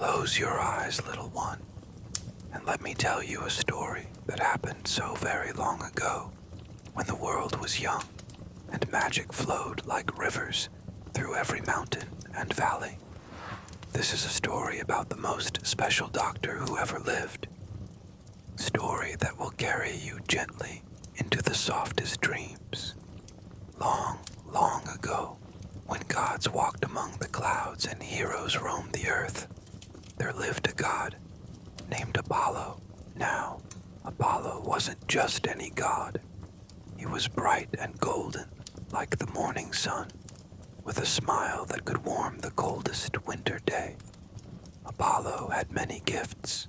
Close your eyes, little one, and let me tell you a story that happened so very long ago, when the world was young and magic flowed like rivers through every mountain and valley. This is a story about the most special doctor who ever lived. A story that will carry you gently into the softest dreams. Long, long ago, when gods walked among the clouds and heroes roamed the earth, there lived a god named Apollo. Now, Apollo wasn't just any god. He was bright and golden, like the morning sun, with a smile that could warm the coldest winter day. Apollo had many gifts.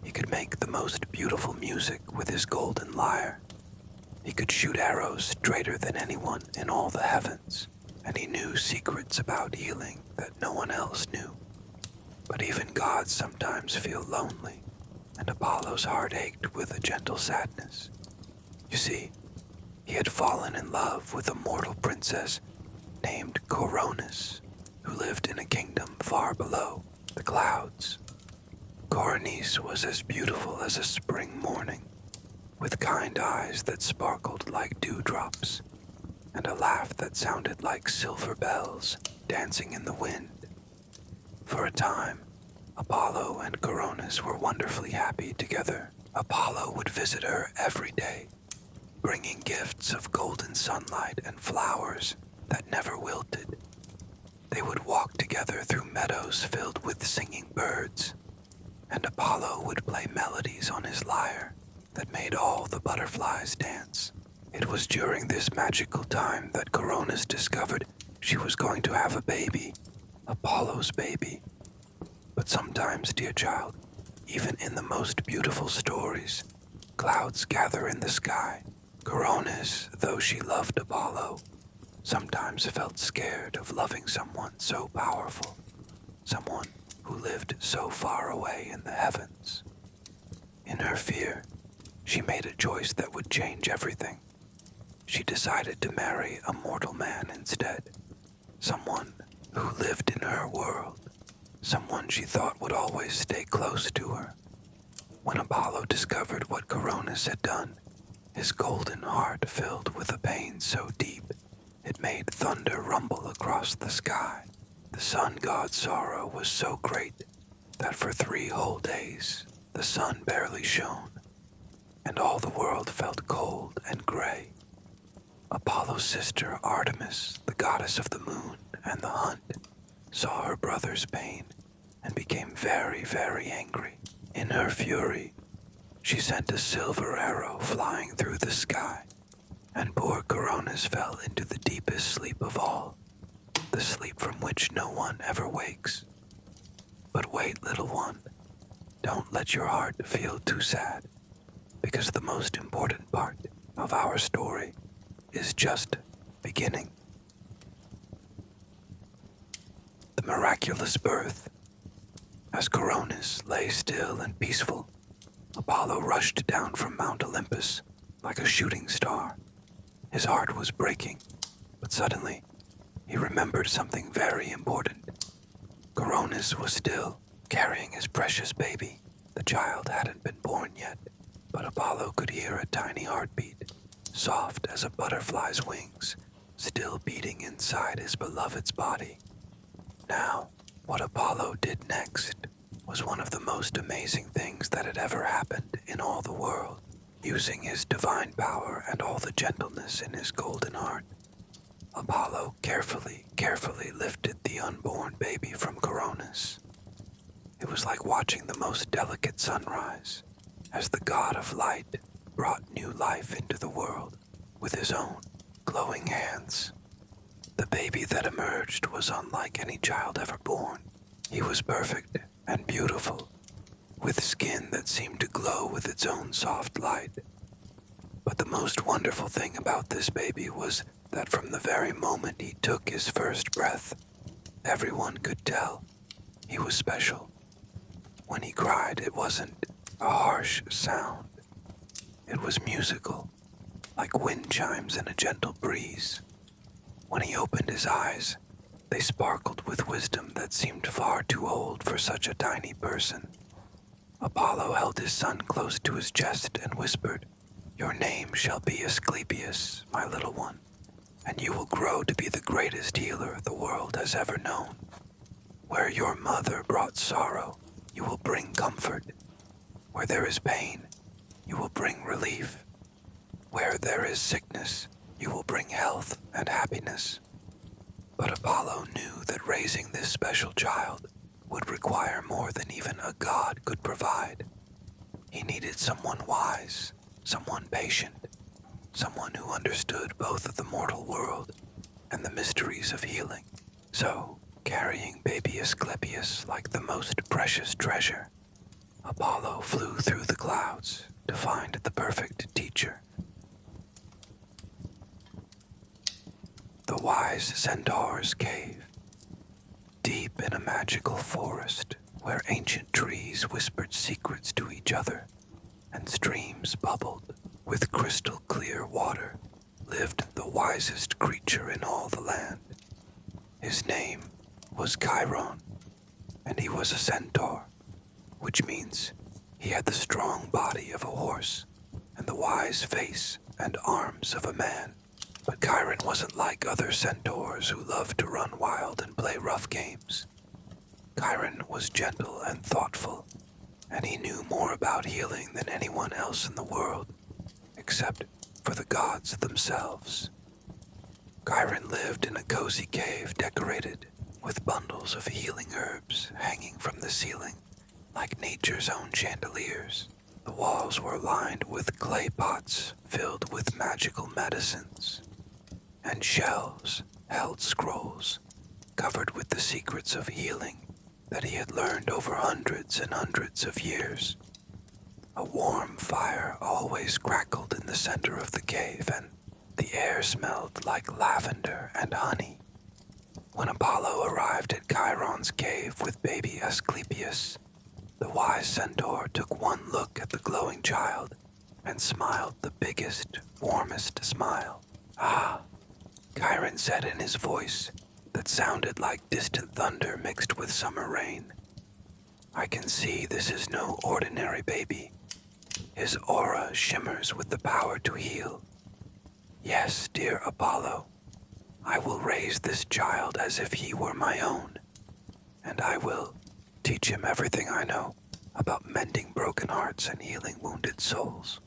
He could make the most beautiful music with his golden lyre. He could shoot arrows straighter than anyone in all the heavens, and he knew secrets about healing that no one else knew. But even gods sometimes feel lonely, and Apollo's heart ached with a gentle sadness. You see, he had fallen in love with a mortal princess named Coronis, who lived in a kingdom far below the clouds. Coronis was as beautiful as a spring morning, with kind eyes that sparkled like dewdrops, and a laugh that sounded like silver bells dancing in the wind. For a time, Apollo and Coronis were wonderfully happy together. Apollo would visit her every day, bringing gifts of golden sunlight and flowers that never wilted. They would walk together through meadows filled with singing birds, and Apollo would play melodies on his lyre that made all the butterflies dance. It was during this magical time that Coronis discovered she was going to have a baby, Apollo's baby. But sometimes, dear child, even in the most beautiful stories, clouds gather in the sky. Coronis, though she loved Apollo, sometimes felt scared of loving someone so powerful, someone who lived so far away in the heavens. In her fear, she made a choice that would change everything. She decided to marry a mortal man instead, someone who lived in her world, someone she thought would always stay close to her. When Apollo discovered what Coronis had done, his golden heart filled with a pain so deep it made thunder rumble across the sky. The sun god's sorrow was so great that for 3 whole days the sun barely shone, and all the world felt cold and gray. Apollo's sister Artemis, the goddess of the moon and the hunt, saw her brother's pain and became very, very angry. In her fury, she sent a silver arrow flying through the sky, and poor Coronis fell into the deepest sleep of all, the sleep from which no one ever wakes. But wait, little one, don't let your heart feel too sad, because the most important part of our story is just beginning. The miraculous birth. As Coronis lay still and peaceful, Apollo rushed down from Mount Olympus like a shooting star. His heart was breaking, but suddenly he remembered something very important. Coronis was still carrying his precious baby. The child hadn't been born yet, but Apollo could hear a tiny heartbeat, soft as a butterfly's wings, still beating inside his beloved's body. Now, what Apollo did next was one of the most amazing things that had ever happened in all the world. Using his divine power and all the gentleness in his golden heart, Apollo carefully lifted the unborn baby from Coronis. It was like watching the most delicate sunrise, as the god of light brought new life into the world with his own glowing hands. The baby that emerged was unlike any child ever born. He was perfect and beautiful, with skin that seemed to glow with its own soft light. But the most wonderful thing about this baby was that from the very moment he took his first breath, everyone could tell he was special. When he cried, it wasn't a harsh sound. It was musical, like wind chimes in a gentle breeze. When he opened his eyes, They sparkled with wisdom that seemed far too old for such a tiny person. Apollo held his son close to his chest and whispered, "Your name shall be Asclepius, my little one, and you will grow to be the greatest healer the world has ever known. Where your mother brought sorrow, you will bring comfort. Where there is pain, you will bring relief. Where there is sickness, you will bring health and happiness." But Apollo knew that raising this special child would require more than even a god could provide. He needed someone wise, someone patient, someone who understood both the mortal world and the mysteries of healing. So, carrying baby Asclepius like the most precious treasure, Apollo flew through the clouds to find the perfect teacher. The wise centaur's cave. Deep in a magical forest where ancient trees whispered secrets to each other and streams bubbled with crystal clear water, lived the wisest creature in all the land. His name was Chiron, and he was a centaur, which means he had the strong body of a horse and the wise face and arms of a man. But Chiron wasn't like other centaurs who loved to run wild and play rough games. Chiron was gentle and thoughtful, and he knew more about healing than anyone else in the world, except for the gods themselves. Chiron lived in a cozy cave decorated with bundles of healing herbs hanging from the ceiling like nature's own chandeliers. The walls were lined with clay pots filled with magical medicines, and shelves held scrolls covered with the secrets of healing that he had learned over hundreds and hundreds of years. A warm fire always crackled in the center of the cave, and the air smelled like lavender and honey. When Apollo arrived at Chiron's cave with baby Asclepius, the wise centaur took one look at the glowing child and smiled the biggest, warmest smile. "Ah," Chiron said in his voice that sounded like distant thunder mixed with summer rain, "I can see this is no ordinary baby. His aura shimmers with the power to heal. Yes, dear Apollo, I will raise this child as if he were my own, and I will teach him everything I know about mending broken hearts and healing wounded souls."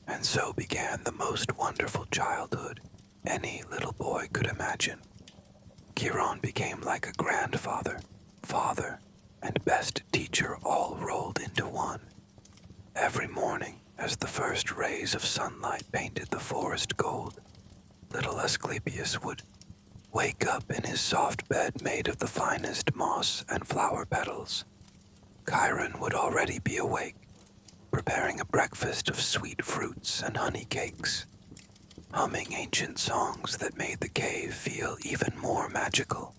And so began the most wonderful childhood any little boy could imagine. Chiron became like a grandfather, father, and best teacher all rolled into one. Every morning, as the first rays of sunlight painted the forest gold, little Asclepius would wake up in his soft bed made of the finest moss and flower petals. Chiron would already be awake, preparing a breakfast of sweet fruits and honey cakes, humming ancient songs that made the cave feel even more magical.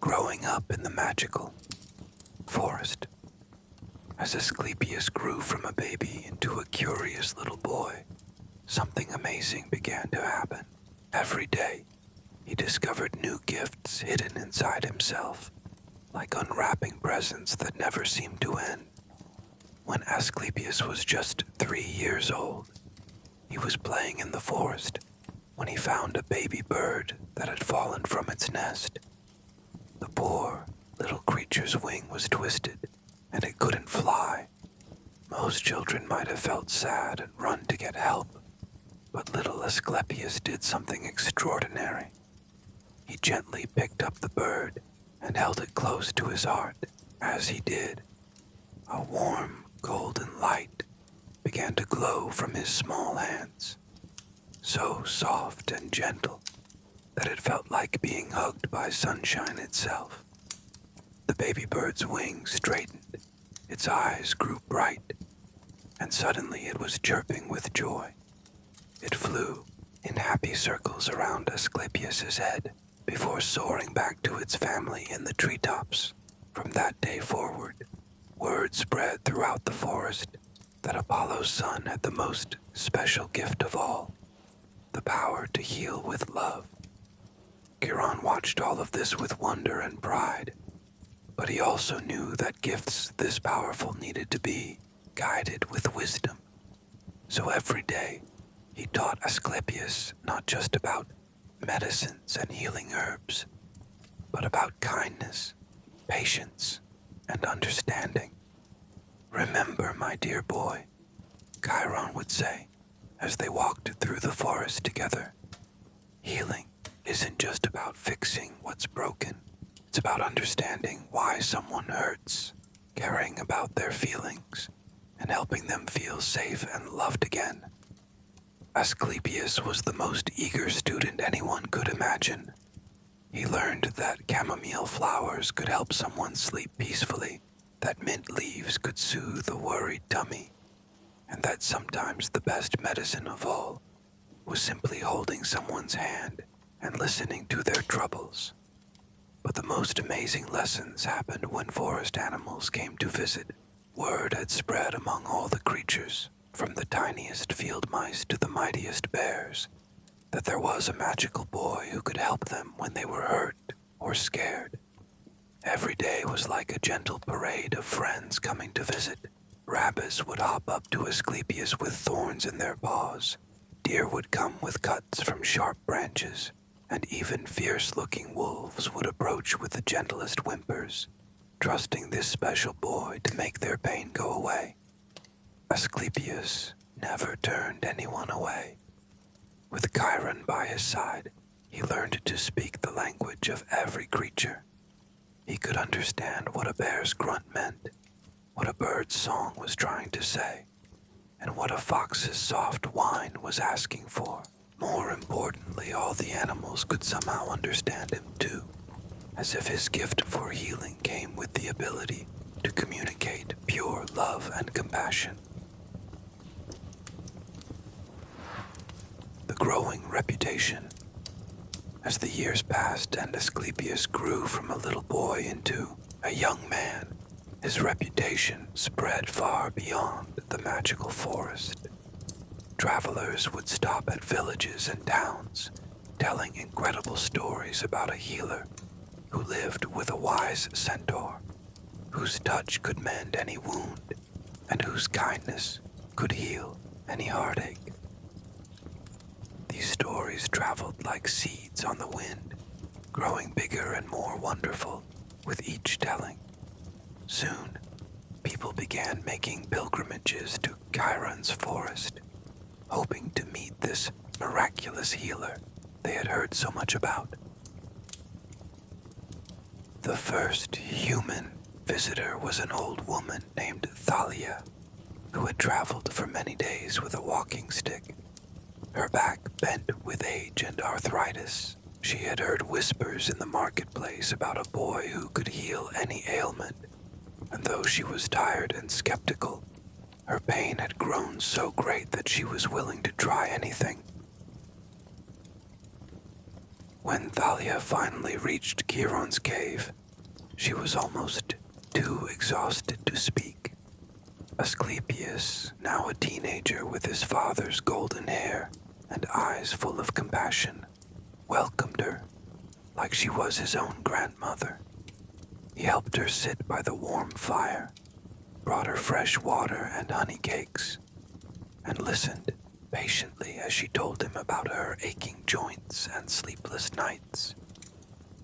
Growing up in the magical forest. As Asclepius grew from a baby into a curious little boy, something amazing began to happen. Every day, he discovered new gifts hidden inside himself, like unwrapping presents that never seemed to end. When Asclepius was just 3 years old, he was playing in the forest when he found a baby bird that had fallen from its nest. The poor little creature's wing was twisted, and it couldn't fly. Most children might have felt sad and run to get help, but little Asclepius did something extraordinary. He gently picked up the bird and held it close to his heart. As he did, a warm, golden light began to glow from his small hands, so soft and gentle that it felt like being hugged by sunshine itself. The baby bird's wings straightened, its eyes grew bright, and suddenly it was chirping with joy. It flew in happy circles around Asclepius's head before soaring back to its family in the treetops. From that day forward, word spread throughout the forest that Apollo's son had the most special gift of all, the power to heal with love. Chiron watched all of this with wonder and pride, but he also knew that gifts this powerful needed to be guided with wisdom. So every day, he taught Asclepius not just about medicines and healing herbs, but about kindness, patience, and understanding. "Remember, my dear boy," Chiron would say as they walked through the forest together, "healing isn't just about fixing what's broken. It's about understanding why someone hurts, caring about their feelings, and helping them feel safe and loved again." Asclepius was the most eager student anyone could imagine. He learned that chamomile flowers could help someone sleep peacefully, that mint leaves could soothe a worried tummy, and that sometimes the best medicine of all was simply holding someone's hand and listening to their troubles. But the most amazing lessons happened when forest animals came to visit. Word had spread among all the creatures, from the tiniest field mice to the mightiest bears, that there was a magical boy who could help them when they were hurt or scared. Every day was like a gentle parade of friends coming to visit. Rabbits would hop up to Asclepius with thorns in their paws. Deer would come with cuts from sharp branches, and even fierce-looking wolves would approach with the gentlest whimpers, trusting this special boy to make their pain go away. Asclepius never turned anyone away. With Chiron by his side, he learned to speak the language of every creature. He could understand what a bear's grunt meant, what a bird's song was trying to say, and what a fox's soft whine was asking for. More importantly, all the animals could somehow understand him too, as if his gift for healing came with the ability to communicate pure love and compassion. The growing reputation. As the years passed and Asclepius grew from a little boy into a young man, his reputation spread far beyond the magical forest. Travelers would stop at villages and towns, telling incredible stories about a healer who lived with a wise centaur, whose touch could mend any wound, and whose kindness could heal any heartache. These stories traveled like seeds on the wind, growing bigger and more wonderful with each telling. Soon, people began making pilgrimages to Chiron's forest, hoping to meet this miraculous healer they had heard so much about. The first human visitor was an old woman named Thalia, who had traveled for many days with a walking stick. Her back bent with age and arthritis. She had heard whispers in the marketplace about a boy who could heal any ailment, and though she was tired and skeptical, her pain had grown so great that she was willing to try anything. When Thalia finally reached Chiron's cave, she was almost too exhausted to speak. Asclepius, now a teenager with his father's golden hair and eyes full of compassion, welcomed her like she was his own grandmother. He helped her sit by the warm fire, brought her fresh water and honey cakes, and listened patiently as she told him about her aching joints and sleepless nights.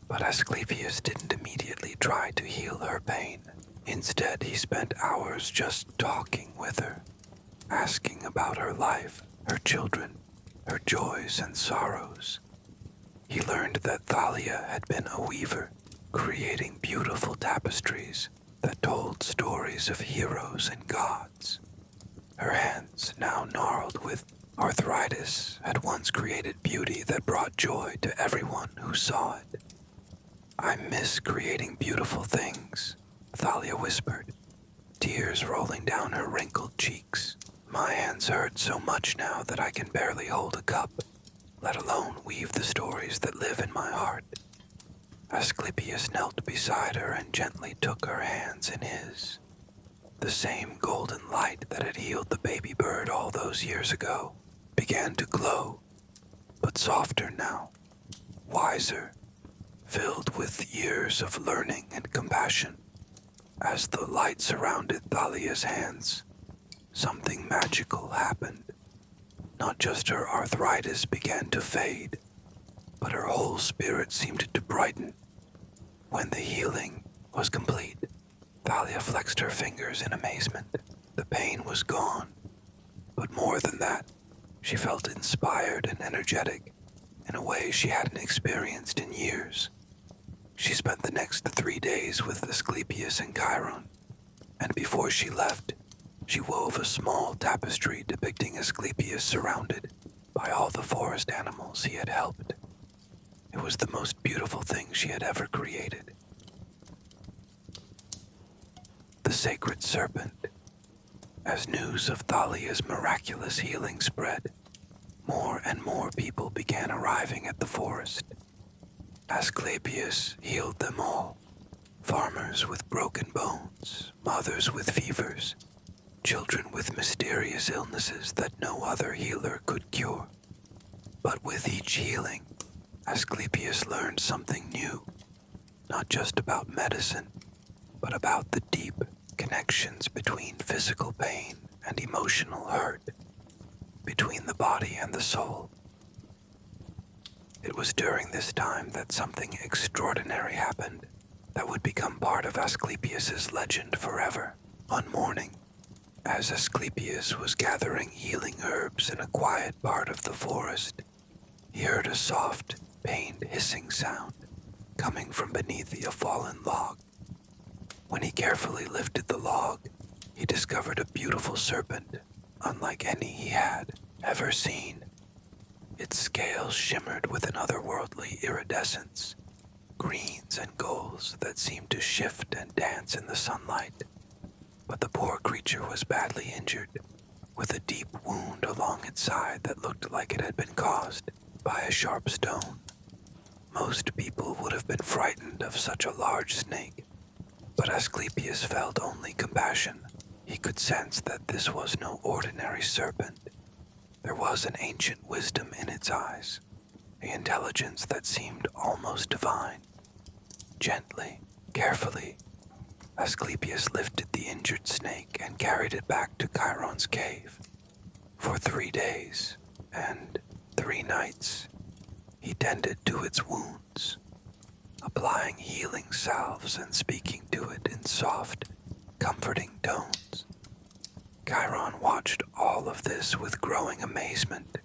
But Asclepius didn't immediately try to heal her pain. Instead, he spent hours just talking with her, asking about her life, her children, her joys and sorrows. He learned that Thalia had been a weaver, creating beautiful tapestries that told stories of heroes and gods. Her hands, now gnarled with arthritis, had once created beauty that brought joy to everyone who saw it. "I miss creating beautiful things," Thalia whispered, tears rolling down her wrinkled cheeks. "My hands hurt so much now that I can barely hold a cup, let alone weave the stories that live in my heart." Asclepius knelt beside her and gently took her hands in his. The same golden light that had healed the baby bird all those years ago began to glow, but softer now, wiser filled with years of learning and compassion. As the light surrounded Thalia's hands, something magical happened. Not just her arthritis began to fade, but her whole spirit seemed to brighten. When the healing was complete, Thalia flexed her fingers in amazement. The pain was gone, but more than that, she felt inspired and energetic in a way she hadn't experienced in years. She spent the next 3 days with Asclepius and Chiron, and before she left, she wove a small tapestry depicting Asclepius surrounded by all the forest animals he had helped. It was the most beautiful thing she had ever created. The Sacred Serpent. As news of Thalia's miraculous healing spread, more and more people began arriving at the forest. Asclepius healed them all. Farmers with broken bones, mothers with fevers, children with mysterious illnesses that no other healer could cure. But with each healing, Asclepius learned something new, not just about medicine, but about the deep connections between physical pain and emotional hurt, between the body and the soul. It was during this time that something extraordinary happened that would become part of Asclepius's legend forever. One morning, as Asclepius was gathering healing herbs in a quiet part of the forest, he heard a soft, pained hissing sound coming from beneath a fallen log. When he carefully lifted the log, he discovered a beautiful serpent, unlike any he had ever seen. Its scales shimmered with an otherworldly iridescence, greens and golds that seemed to shift and dance in the sunlight. But the poor creature was badly injured, with a deep wound along its side that looked like it had been caused by a sharp stone. Most people would have been frightened of such a large snake, but Asclepius felt only compassion. He could sense that this was no ordinary serpent. There was an ancient wisdom in its eyes, an intelligence that seemed almost divine. Gently, carefully, Asclepius lifted the injured snake and carried it back to Chiron's cave. For 3 days and 3 nights, he tended to its wounds, applying healing salves and speaking to it in soft, comforting tones. Chiron watched all of this with growing amazement,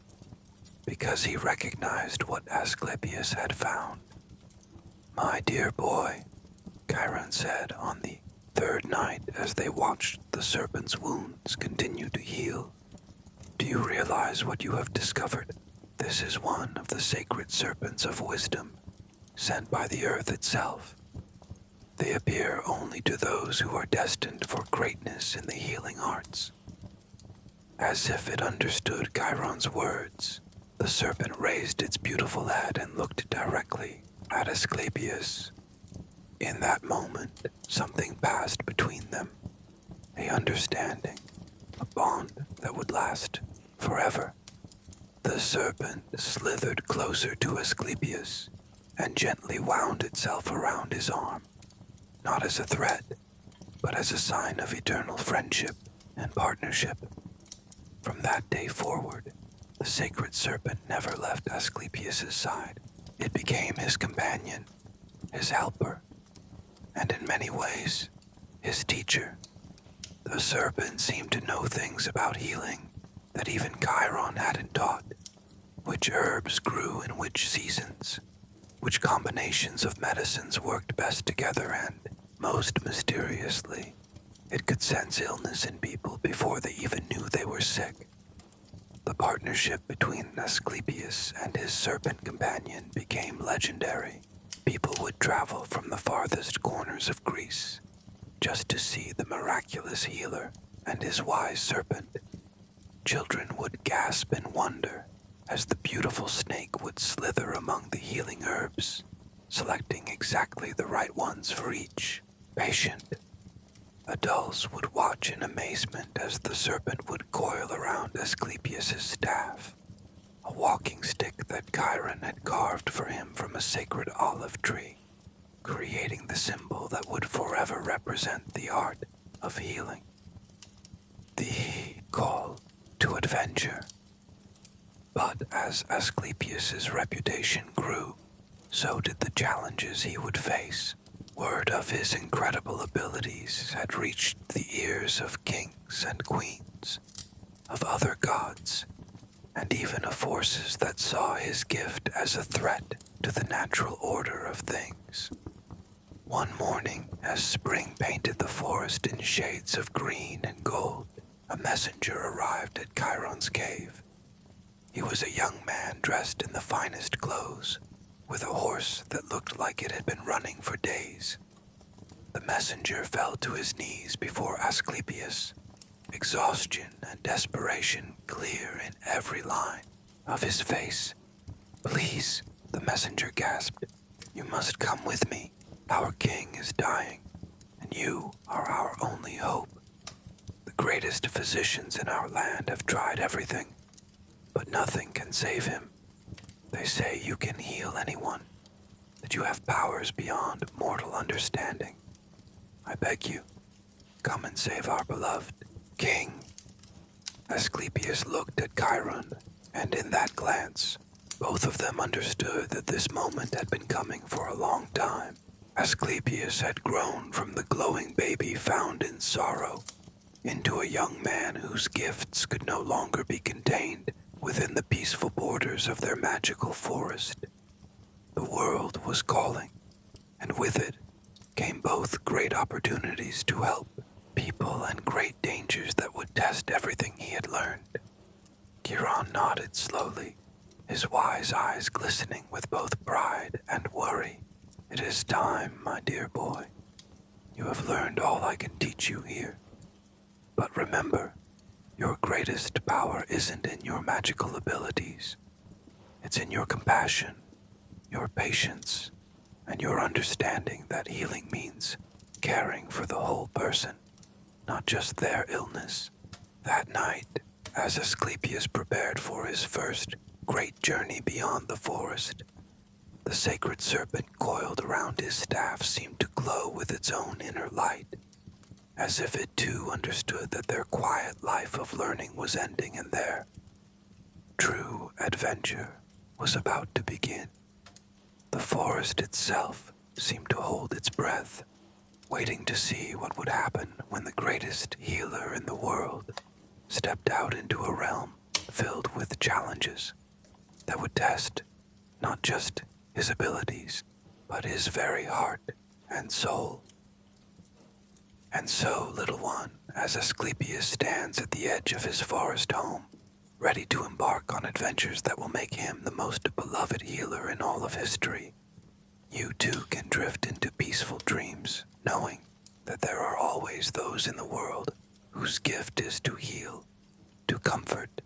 because he recognized what Asclepius had found. "My dear boy," Chiron said on the 3rd night as they watched the serpent's wounds continue to heal, "do you realize what you have discovered? This is one of the sacred serpents of wisdom, sent by the earth itself. They appear only to those who are destined for greatness in the healing arts." As if it understood Chiron's words, the serpent raised its beautiful head and looked directly at Asclepius. In that moment, something passed between them, a understanding, a bond that would last forever. The serpent slithered closer to Asclepius and gently wound itself around his arm, not as a threat, but as a sign of eternal friendship and partnership. From that day forward, the sacred serpent never left Asclepius's side. It became his companion, his helper, and in many ways, his teacher. The serpent seemed to know things about healing that even Chiron hadn't taught. Which herbs grew in which seasons, which combinations of medicines worked best together, and, most mysteriously, it could sense illness in people before they even knew they were sick. The partnership between Asclepius and his serpent companion became legendary. People would travel from the farthest corners of Greece just to see the miraculous healer and his wise serpent. Children would gasp in wonder as the beautiful snake would slither among the healing herbs, selecting exactly the right ones for each patient. Adults would watch in amazement as the serpent would coil around Asclepius's staff, a walking stick that Chiron had carved for him from a sacred olive tree, creating the symbol that would forever represent the art of healing. The call to adventure. But as Asclepius's reputation grew, so did the challenges he would face. Word of his incredible abilities had reached the ears of kings and queens, of other gods, and even of forces that saw his gift as a threat to the natural order of things. One morning, as spring painted the forest in shades of green and gold, a messenger arrived at Chiron's cave. He was a young man dressed in the finest clothes, with a horse that looked like it had been running for days. The messenger fell to his knees before Asclepius, exhaustion and desperation clear in every line of his face. "Please," the messenger gasped, "you must come with me. Our king is dying, and you are our only hope. The greatest physicians in our land have tried everything, but nothing can save him. They say you can heal anyone, that you have powers beyond mortal understanding. I beg you, come and save our beloved king." Asclepius looked at Chiron, and in that glance, both of them understood that this moment had been coming for a long time. Asclepius had grown from the glowing baby found in sorrow into a young man whose gifts could no longer be contained within the peaceful borders of their magical forest. The world was calling, and with it came both great opportunities to help people and great dangers that would test everything he had learned. Chiron nodded slowly, his wise eyes glistening with both pride and worry. "It is time, my dear boy. You have learned all I can teach you here. But remember, your greatest power isn't in your magical abilities. It's in your compassion, your patience, and your understanding that healing means caring for the whole person, not just their illness." That night, as Asclepius prepared for his first great journey beyond the forest, the sacred serpent coiled around his staff seemed to glow with its own inner light, as if it too understood that their quiet life of learning was ending and their true adventure was about to begin. The forest itself seemed to hold its breath, waiting to see what would happen when the greatest healer in the world stepped out into a realm filled with challenges that would test not just his abilities, but his very heart and soul. And so, little one, as Asclepius stands at the edge of his forest home, ready to embark on adventures that will make him the most beloved healer in all of history, you too can drift into peaceful dreams, knowing that there are always those in the world whose gift is to heal, to comfort,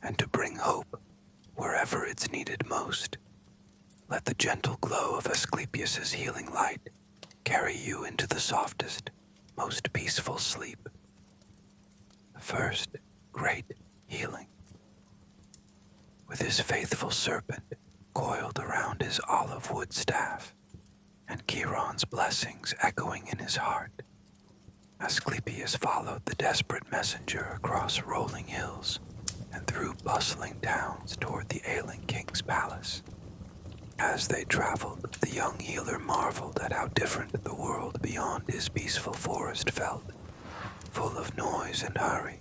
and to bring hope wherever it's needed most. Let the gentle glow of Asclepius's healing light carry you into the softest, most peaceful sleep. The first great healing. With his faithful serpent coiled around his olive wood staff, and Chiron's blessings echoing in his heart, Asclepius followed the desperate messenger across rolling hills and through bustling towns toward the ailing king's palace. As they traveled, the young healer marveled at how different the world beyond his peaceful forest felt, full of noise and hurry,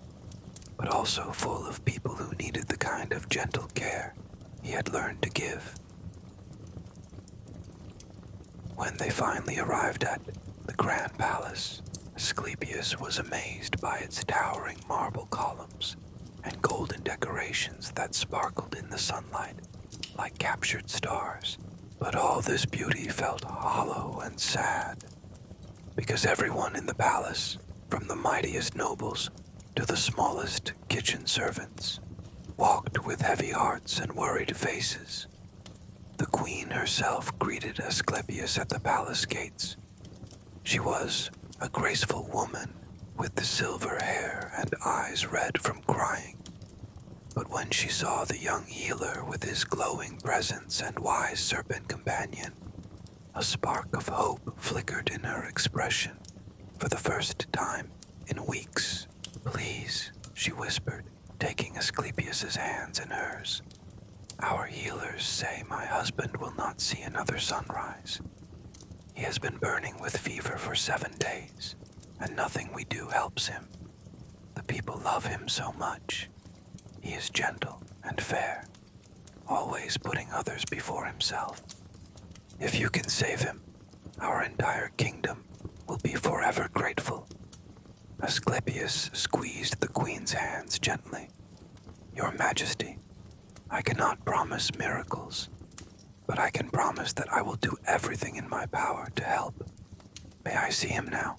but also full of people who needed the kind of gentle care he had learned to give. When they finally arrived at the Grand Palace, Asclepius was amazed by its towering marble columns and golden decorations that sparkled in the sunlight like captured stars. But all this beauty felt hollow and sad, because everyone in the palace, from the mightiest nobles to the smallest kitchen servants, walked with heavy hearts and worried faces. The queen herself greeted Asclepius at the palace gates. She was a graceful woman with the silver hair and eyes red from crying. But when she saw the young healer with his glowing presence and wise serpent companion, a spark of hope flickered in her expression for the first time in weeks. "Please," she whispered, taking Asclepius's hands in hers. "Our healers say my husband will not see another sunrise. He has been burning with fever for 7 days, and nothing we do helps him. The people love him so much. He is gentle and fair, always putting others before himself. If you can save him, our entire kingdom will be forever grateful." Asclepius squeezed the queen's hands gently. "Your Majesty, I cannot promise miracles, but I can promise that I will do everything in my power to help. May I see him now?"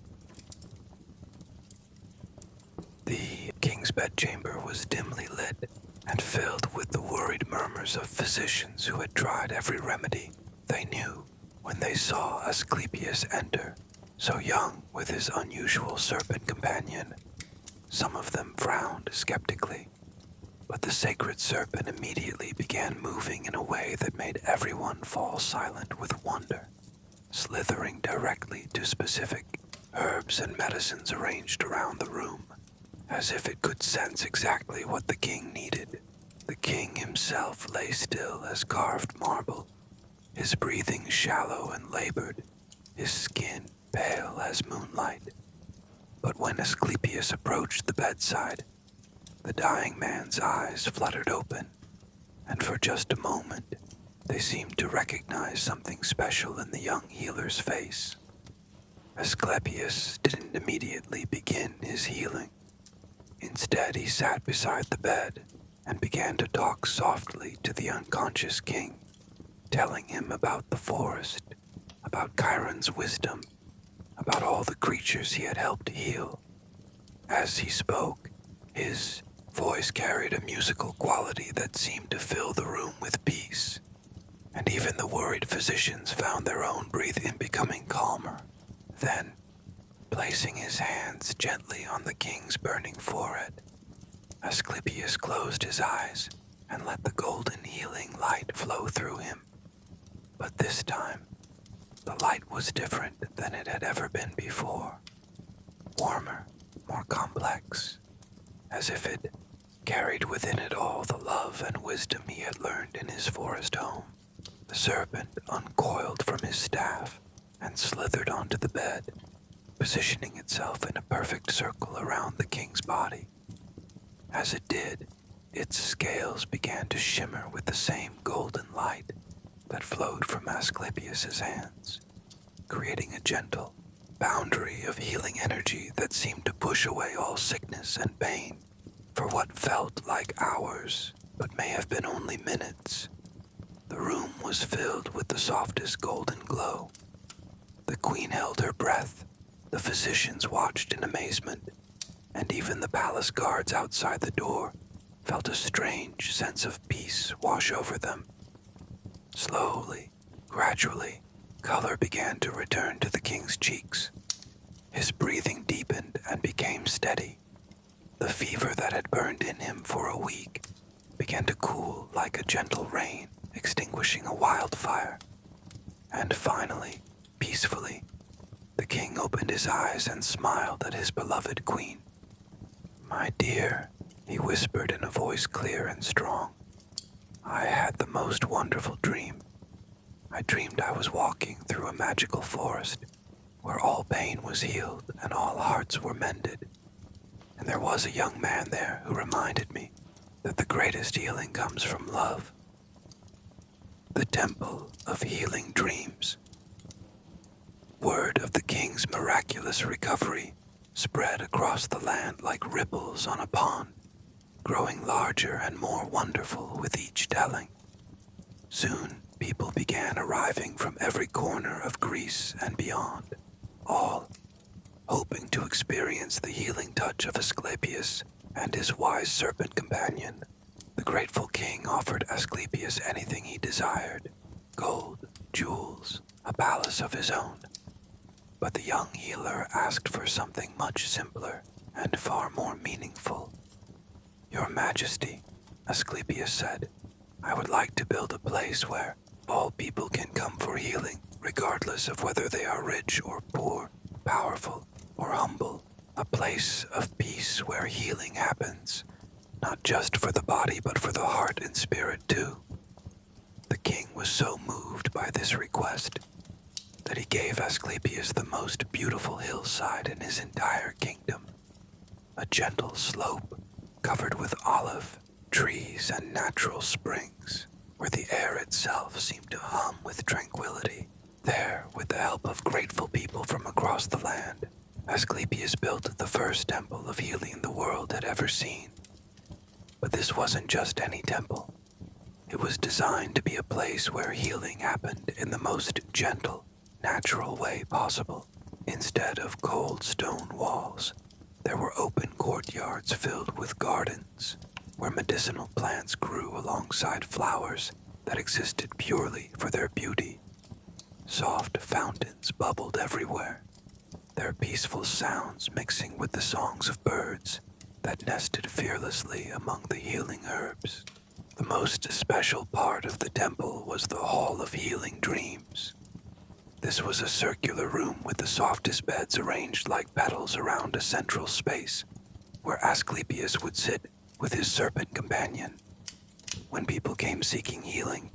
The king's bedchamber was dimly lit and filled with the worried murmurs of physicians who had tried every remedy they knew when they saw Asclepius enter, so young with his unusual serpent companion. Some of them frowned skeptically, but the sacred serpent immediately began moving in a way that made everyone fall silent with wonder, slithering directly to specific herbs and medicines arranged around the room, as if it could sense exactly what the king needed. The king himself lay still as carved marble, his breathing shallow and labored, his skin pale as moonlight. But when Asclepius approached the bedside, the dying man's eyes fluttered open, and for just a moment, they seemed to recognize something special in the young healer's face. Asclepius didn't immediately begin his healing. Instead, he sat beside the bed and began to talk softly to the unconscious king, telling him about the forest, about Chiron's wisdom, about all the creatures he had helped heal. As he spoke, his voice carried a musical quality that seemed to fill the room with peace, and even the worried physicians found their own breathing becoming calmer. Then, placing his hands gently on the king's burning forehead, Asclepius closed his eyes and let the golden healing light flow through him. But this time, the light was different than it had ever been before. Warmer, more complex, as if it carried within it all the love and wisdom he had learned in his forest home. The serpent uncoiled from his staff and slithered onto the bed, positioning itself in a perfect circle around the king's body. As it did, its scales began to shimmer with the same golden light that flowed from Asclepius's hands, creating a gentle boundary of healing energy that seemed to push away all sickness and pain. For what felt like hours, but may have been only minutes, the room was filled with the softest golden glow. The queen held her breath, the physicians watched in amazement, and even the palace guards outside the door felt a strange sense of peace wash over them. Slowly, gradually, color began to return to the king's cheeks. His breathing deepened and became steady. The fever that had burned in him for a week began to cool like a gentle rain extinguishing a wildfire. And finally, peacefully, the king opened his eyes and smiled at his beloved queen. "My dear," he whispered in a voice clear and strong, "I had the most wonderful dream. I dreamed I was walking through a magical forest where all pain was healed and all hearts were mended. And there was a young man there who reminded me that the greatest healing comes from love." The Temple of Healing Dreams. Word of the king's miraculous recovery spread across the land like ripples on a pond, growing larger and more wonderful with each telling. Soon, people began arriving from every corner of Greece and beyond, all hoping to experience the healing touch of Asclepius and his wise serpent companion. The grateful king offered Asclepius anything he desired: gold, jewels, a palace of his own. But the young healer asked for something much simpler and far more meaningful. "Your Majesty, Asclepius said, "I would like to build a place where all people can come for healing, regardless of whether they are rich or poor, powerful or humble. A place of peace where healing happens, not just for the body but for the heart and spirit too." The king was so moved by this request that he gave Asclepius the most beautiful hillside in his entire kingdom, a gentle slope covered with olive trees and natural springs, where the air itself seemed to hum with tranquility. There, with the help of grateful people from across the land, Asclepius built the first temple of healing the world had ever seen. But this wasn't just any temple. It was designed to be a place where healing happened in the most gentle, natural way possible. Instead of cold stone walls, there were open courtyards filled with gardens, where medicinal plants grew alongside flowers that existed purely for their beauty. Soft fountains bubbled everywhere, their peaceful sounds mixing with the songs of birds that nested fearlessly among the healing herbs. The most special part of the temple was the Hall of Healing Dreams. This was a circular room with the softest beds arranged like petals around a central space, where Asclepius would sit with his serpent companion. When people came seeking healing,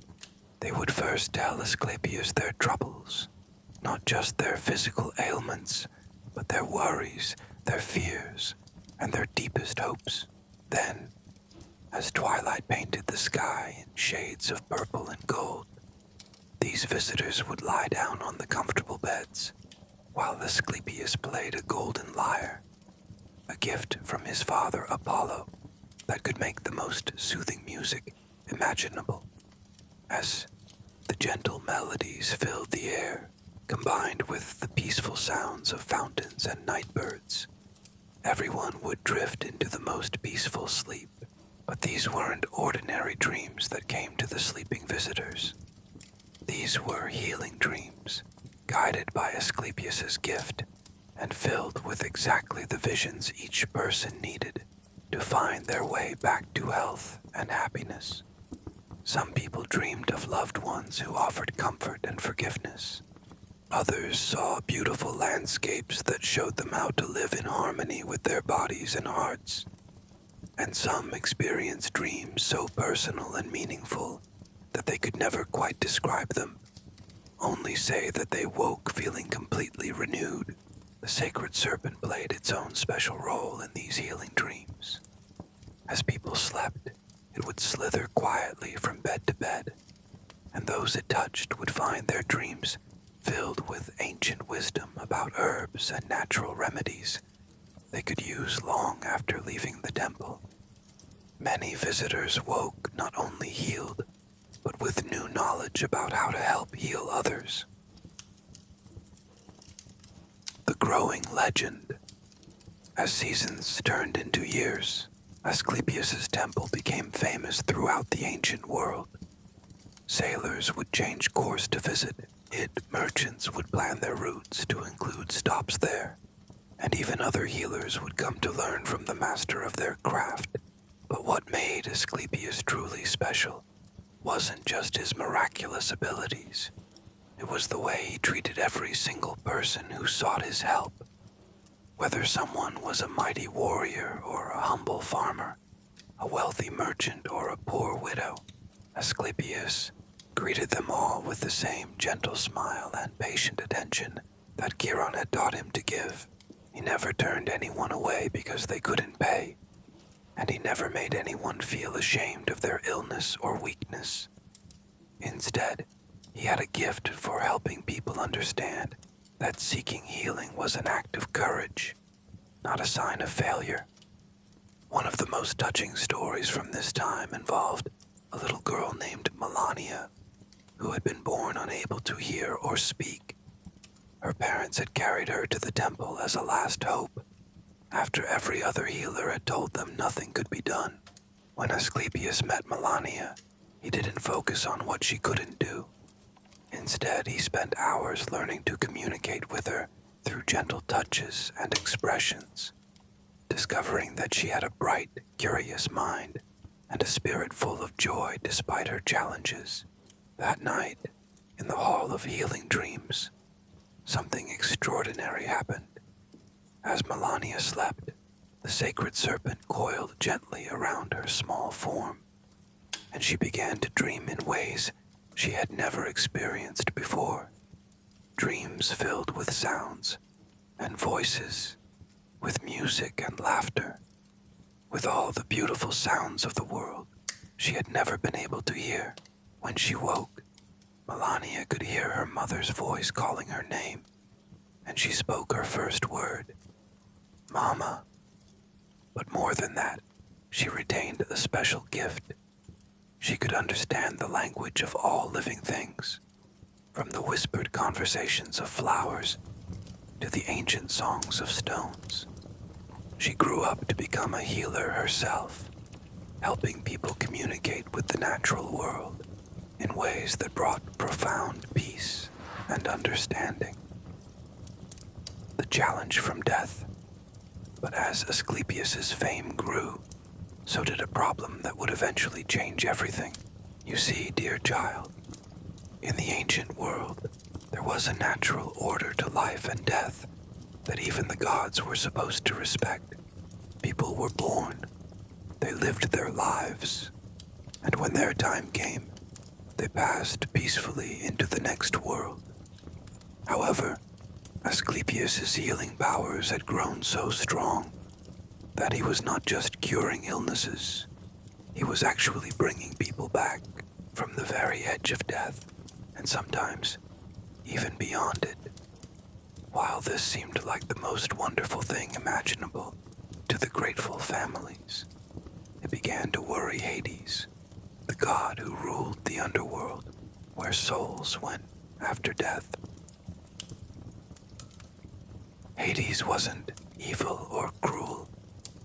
they would first tell Asclepius their troubles, not just their physical ailments, but their worries, their fears, and their deepest hopes. Then, as twilight painted the sky in shades of purple and gold, these visitors would lie down on the comfortable beds, while Asclepius played a golden lyre, a gift from his father Apollo that could make the most soothing music imaginable. As the gentle melodies filled the air, combined with the peaceful sounds of fountains and night birds, everyone would drift into the most peaceful sleep. But these weren't ordinary dreams that came to the sleeping visitors. These were healing dreams, guided by Asclepius's gift and filled with exactly the visions each person needed to find their way back to health and happiness. Some people dreamed of loved ones who offered comfort and forgiveness. Others saw beautiful landscapes that showed them how to live in harmony with their bodies and hearts. And some experienced dreams so personal and meaningful that they could never quite describe them, only say that they woke feeling completely renewed. The sacred serpent played its own special role in these healing dreams. As people slept, it would slither quietly from bed to bed, and those it touched would find their dreams filled with ancient wisdom about herbs and natural remedies they could use long after leaving the temple. Many visitors woke not only healed, but with new knowledge about how to help heal others. The growing legend. As seasons turned into years, Asclepius's temple became famous throughout the ancient world. Sailors would change course to visit it, merchants would plan their routes to include stops there, and even other healers would come to learn from the master of their craft. But what made Asclepius truly special wasn't just his miraculous abilities. It was the way he treated every single person who sought his help. Whether someone was a mighty warrior or a humble farmer, a wealthy merchant or a poor widow, Asclepius greeted them all with the same gentle smile and patient attention that Chiron had taught him to give. He never turned anyone away because they couldn't pay, and he never made anyone feel ashamed of their illness or weakness. Instead, he had a gift for helping people understand that seeking healing was an act of courage, not a sign of failure. One of the most touching stories from this time involved a little girl named Melania, who had been born unable to hear or speak. Her parents had carried her to the temple as a last hope, after every other healer had told them nothing could be done. When Asclepius met Melania, he didn't focus on what she couldn't do. Instead, he spent hours learning to communicate with her through gentle touches and expressions, discovering that she had a bright, curious mind and a spirit full of joy despite her challenges. That night, in the Hall of Healing Dreams, something extraordinary happened. As Melania slept, the sacred serpent coiled gently around her small form, and she began to dream in ways she had never experienced before. Dreams filled with sounds and voices, with music and laughter, with all the beautiful sounds of the world she had never been able to hear. When she woke, Melania could hear her mother's voice calling her name, and she spoke her first word, Mama. But more than that, she retained a special gift. She could understand the language of all living things, from the whispered conversations of flowers to the ancient songs of stones. She grew up to become a healer herself, helping people communicate with the natural world in ways that brought profound peace and understanding. The challenge from death. But as Asclepius's fame grew, so did a problem that would eventually change everything. You see, dear child, in the ancient world, there was a natural order to life and death that even the gods were supposed to respect. People were born, they lived their lives, and when their time came, they passed peacefully into the next world. However, Asclepius's healing powers had grown so strong that he was not just curing illnesses, he was actually bringing people back from the very edge of death, and sometimes even beyond it. While this seemed like the most wonderful thing imaginable to the grateful families, it began to worry Hades, the god who ruled the underworld, where souls went after death. Hades wasn't evil or cruel.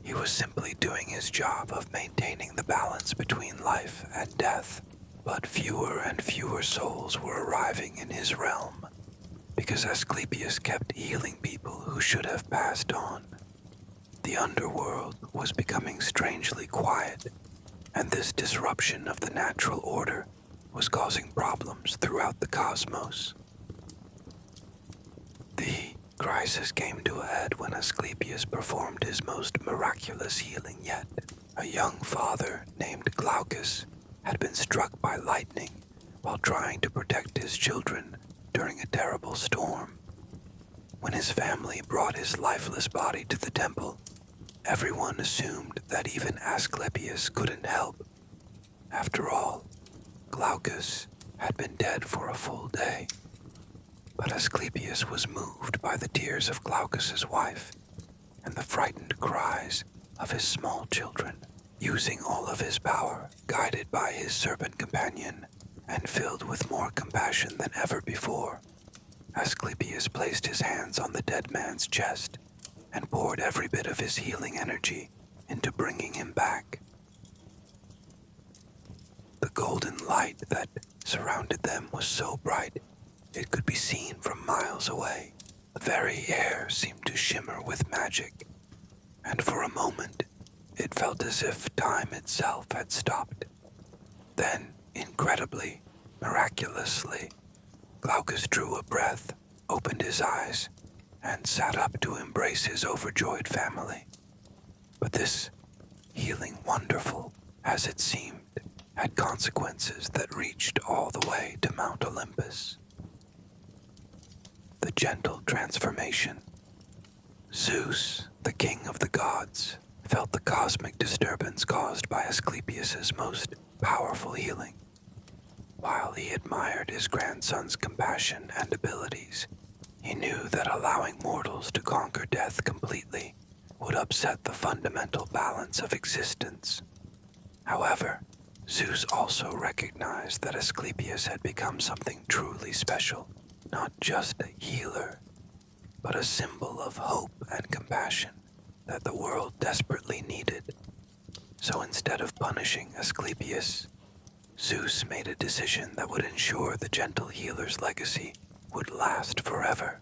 He was simply doing his job of maintaining the balance between life and death. But fewer and fewer souls were arriving in his realm, because Asclepius kept healing people who should have passed on. The underworld was becoming strangely quiet, and this disruption of the natural order was causing problems throughout the cosmos. The crisis came to a head when Asclepius performed his most miraculous healing yet. A young father named Glaucus had been struck by lightning while trying to protect his children during a terrible storm. When his family brought his lifeless body to the temple, everyone assumed that even Asclepius couldn't help. After all, Glaucus had been dead for a full day. But Asclepius was moved by the tears of Glaucus's wife and the frightened cries of his small children. Using all of his power, guided by his serpent companion, and filled with more compassion than ever before, Asclepius placed his hands on the dead man's chest and poured every bit of his healing energy into bringing him back. The golden light that surrounded them was so bright it could be seen from miles away. The very air seemed to shimmer with magic, and for a moment, it felt as if time itself had stopped. Then, incredibly, miraculously, Glaucus drew a breath, opened his eyes, and sat up to embrace his overjoyed family. But this healing wonderful, as it seemed, had consequences that reached all the way to Mount Olympus. The gentle transformation. Zeus, the king of the gods, felt the cosmic disturbance caused by Asclepius's most powerful healing. While he admired his grandson's compassion and abilities, he knew that allowing mortals to conquer death completely would upset the fundamental balance of existence. However, Zeus also recognized that Asclepius had become something truly special, not just a healer, but a symbol of hope and compassion that the world desperately needed. So instead of punishing Asclepius, Zeus made a decision that would ensure the gentle healer's legacy would last forever.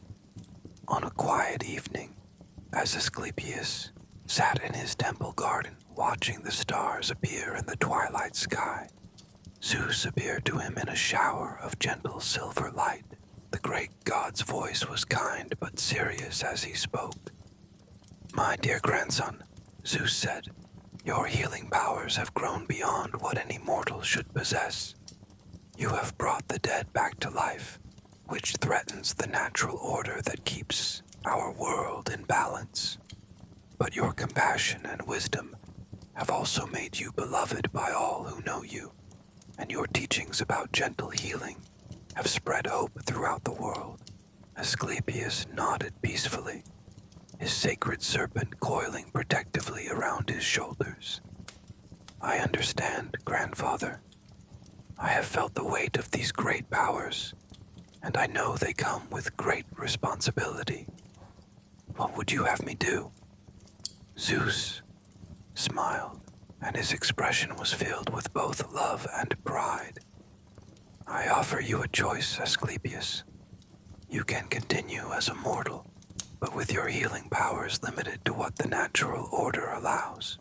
On a quiet evening, as Asclepius sat in his temple garden watching the stars appear in the twilight sky. Zeus appeared to him in a shower of gentle silver light. The great god's voice was kind but serious as he spoke. "My dear grandson," Zeus said, "your healing powers have grown beyond what any mortal should possess. You have brought the dead back to life, which threatens the natural order that keeps our world in balance. But your compassion and wisdom have also made you beloved by all who know you, and your teachings about gentle healing have spread hope throughout the world." Asclepius nodded peacefully, his sacred serpent coiling protectively around his shoulders. "I understand, grandfather. I have felt the weight of these great powers, and I know they come with great responsibility. What would you have me do?" Zeus smiled, and his expression was filled with both love and pride. "I offer you a choice, Asclepius. You can continue as a mortal, but with your healing powers limited to what the natural order allows.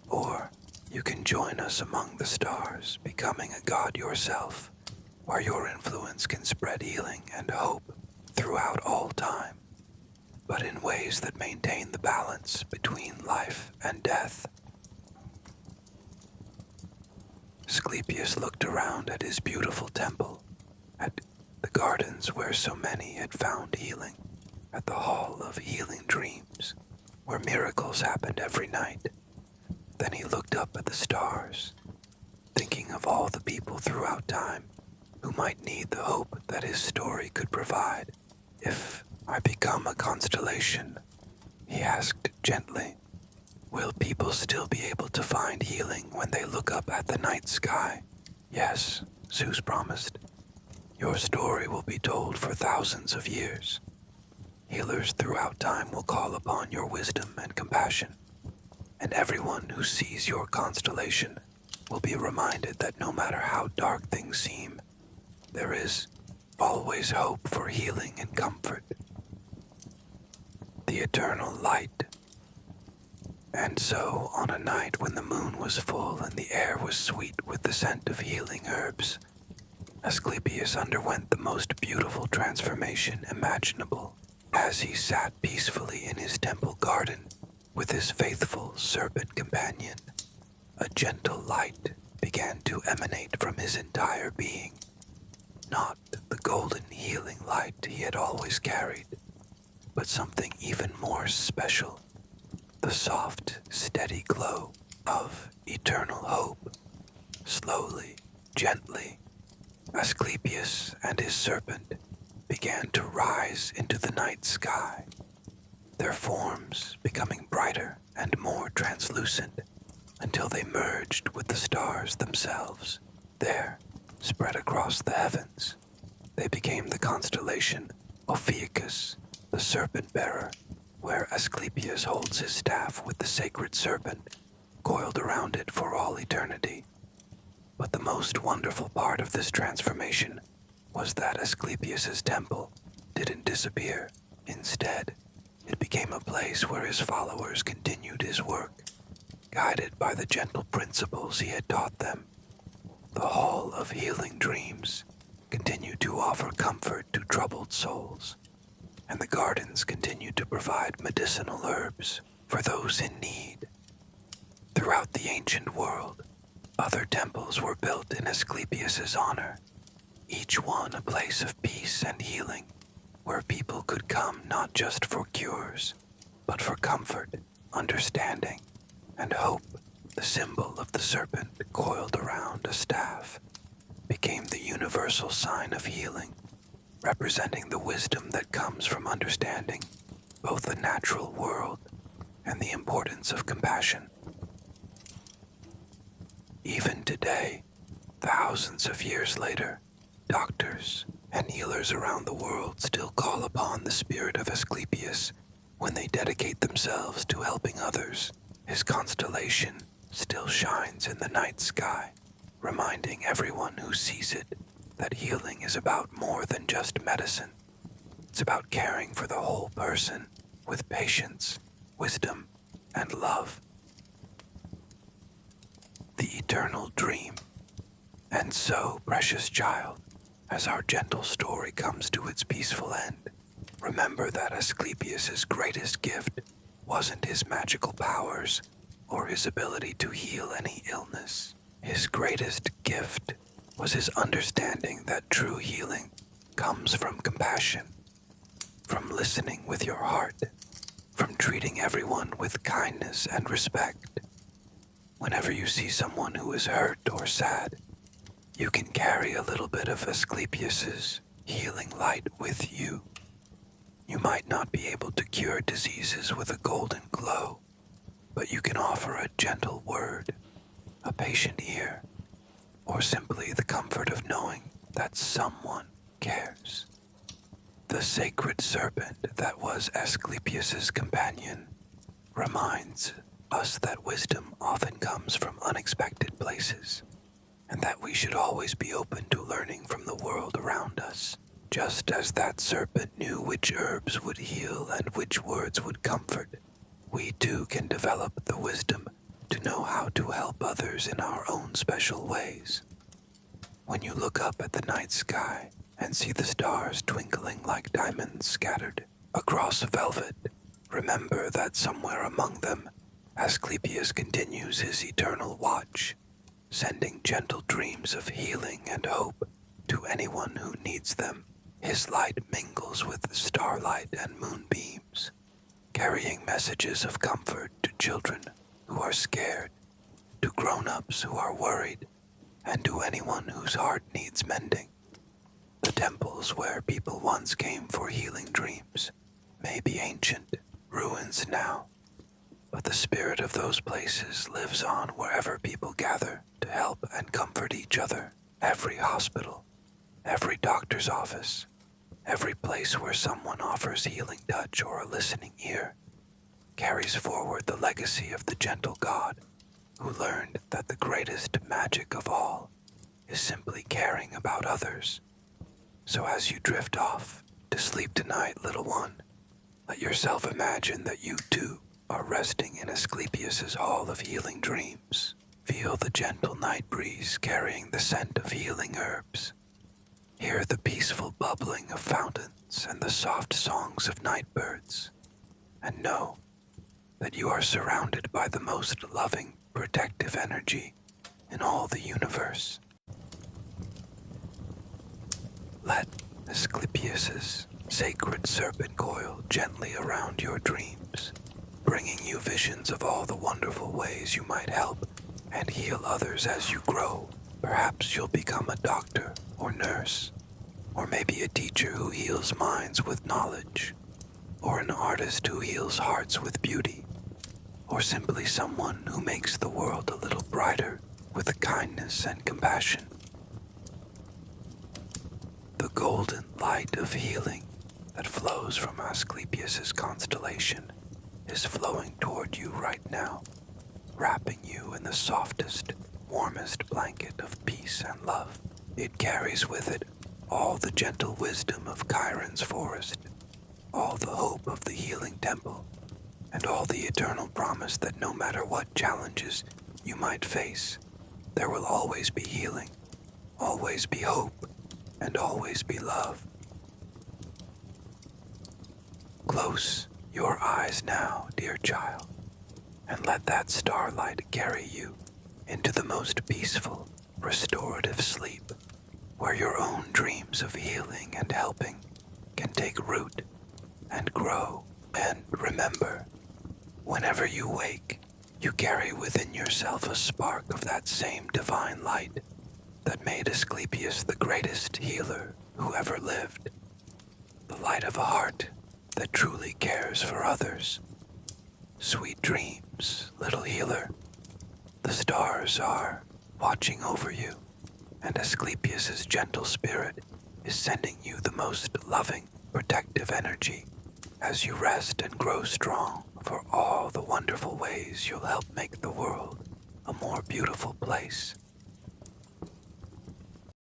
Or you can join us among the stars, becoming a god yourself, where your influence can spread healing and hope throughout all time, but in ways that maintain the balance between life and death." Asclepius looked around at his beautiful temple, at the gardens where so many had found healing, at the Hall of Healing Dreams, where miracles happened every night. Then he looked up at the stars, thinking of all the people throughout time who might need the hope that his story could provide. "If I become a constellation," he asked gently, "will people still be able to find healing when they look up at the night sky?" "Yes," Zeus promised. "Your story will be told for thousands of years. Healers throughout time will call upon your wisdom and compassion, and everyone who sees your constellation will be reminded that no matter how dark things seem, there is always hope for healing and comfort. The eternal light." And so, on a night when the moon was full and the air was sweet with the scent of healing herbs, Asclepius underwent the most beautiful transformation imaginable as he sat peacefully in his temple garden with his faithful serpent companion. A gentle light began to emanate from his entire being, not the golden healing light he had always carried, but something even more special, the soft, steady glow of eternal hope. Slowly, gently, Asclepius and his serpent began to rise into the night sky, their forms becoming brighter and more translucent until they merged with the stars themselves. There, spread across the heavens, they became the constellation Ophiuchus, the serpent-bearer, where Asclepius holds his staff with the sacred serpent coiled around it for all eternity. But the most wonderful part of this transformation was that Asclepius's temple didn't disappear. Instead, it became a place where his followers continued his work, guided by the gentle principles he had taught them. The Hall of Healing Dreams continued to offer comfort to troubled souls, and the gardens continued to provide medicinal herbs for those in need. Throughout the ancient world, other temples were built in Asclepius's honor, each one a place of peace and healing, where people could come not just for cures, but for comfort, understanding, and hope. The symbol of the serpent coiled around a staff became the universal sign of healing, representing the wisdom that comes from understanding both the natural world and the importance of compassion. Even today, thousands of years later, doctors and healers around the world still call upon the spirit of Asclepius when they dedicate themselves to helping others. His constellation still shines in the night sky, reminding everyone who sees it that healing is about more than just medicine. It's about caring for the whole person with patience, wisdom, and love. the eternal dream. And so, precious child, as our gentle story comes to its peaceful end, remember that Asclepius's greatest gift wasn't his magical powers or his ability to heal any illness. His greatest gift was his understanding that true healing comes from compassion, from listening with your heart, from treating everyone with kindness and respect. Whenever you see someone who is hurt or sad, you can carry a little bit of Asclepius's healing light with you. You might not be able to cure diseases with a golden glow, but you can offer a gentle word, a patient ear, or simply the comfort of knowing that someone cares. The sacred serpent that was Asclepius's companion reminds us that wisdom often comes from unexpected places, and that we should always be open to learning from the world around us. Just as that serpent knew which herbs would heal and which words would comfort, we too can develop the wisdom to know how to help others in our own special ways. When you look up at the night sky and see the stars twinkling like diamonds scattered across velvet, remember that somewhere among them, Asclepius continues his eternal watch, sending gentle dreams of healing and hope to anyone who needs them. His light mingles with starlight and moonbeams, carrying messages of comfort to children who are scared, to grown-ups who are worried, and to anyone whose heart needs mending. The temples where people once came for healing dreams may be ancient ruins now, but the spirit of those places lives on wherever people gather to help and comfort each other. Every hospital, every doctor's office, every place where someone offers healing touch or a listening ear carries forward the legacy of the gentle God who learned that the greatest magic of all is simply caring about others. So as you drift off to sleep tonight, little one, let yourself imagine that you too are resting in Asclepius's hall of healing dreams. Feel the gentle night breeze carrying the scent of healing herbs. Hear the peaceful bubbling of fountains and the soft songs of night birds. And know that you are surrounded by the most loving, protective energy in all the universe. Let Asclepius's sacred serpent coil gently around your dreams, bringing you visions of all the wonderful ways you might help and heal others as you grow. Perhaps you'll become a doctor or nurse, or maybe a teacher who heals minds with knowledge, or an artist who heals hearts with beauty, or simply someone who makes the world a little brighter with kindness and compassion. The golden light of healing that flows from Asclepius's constellation is flowing toward you right now, wrapping you in the softest, warmest blanket of peace and love. It carries with it all the gentle wisdom of Chiron's forest, all the hope of the healing temple, and all the eternal promise that no matter what challenges you might face, there will always be healing, always be hope, and always be love. Close your eyes now, dear child, and let that starlight carry you into the most peaceful, restorative sleep, where your own dreams of healing and helping can take root and grow. And remember, whenever you wake, you carry within yourself a spark of that same divine light that made Asclepius the greatest healer who ever lived. The light of a heart that truly cares for others. Sweet dreams, little healer. The stars are watching over you, and Asclepius's gentle spirit is sending you the most loving, protective energy as you rest and grow strong for all the wonderful ways you'll help make the world a more beautiful place.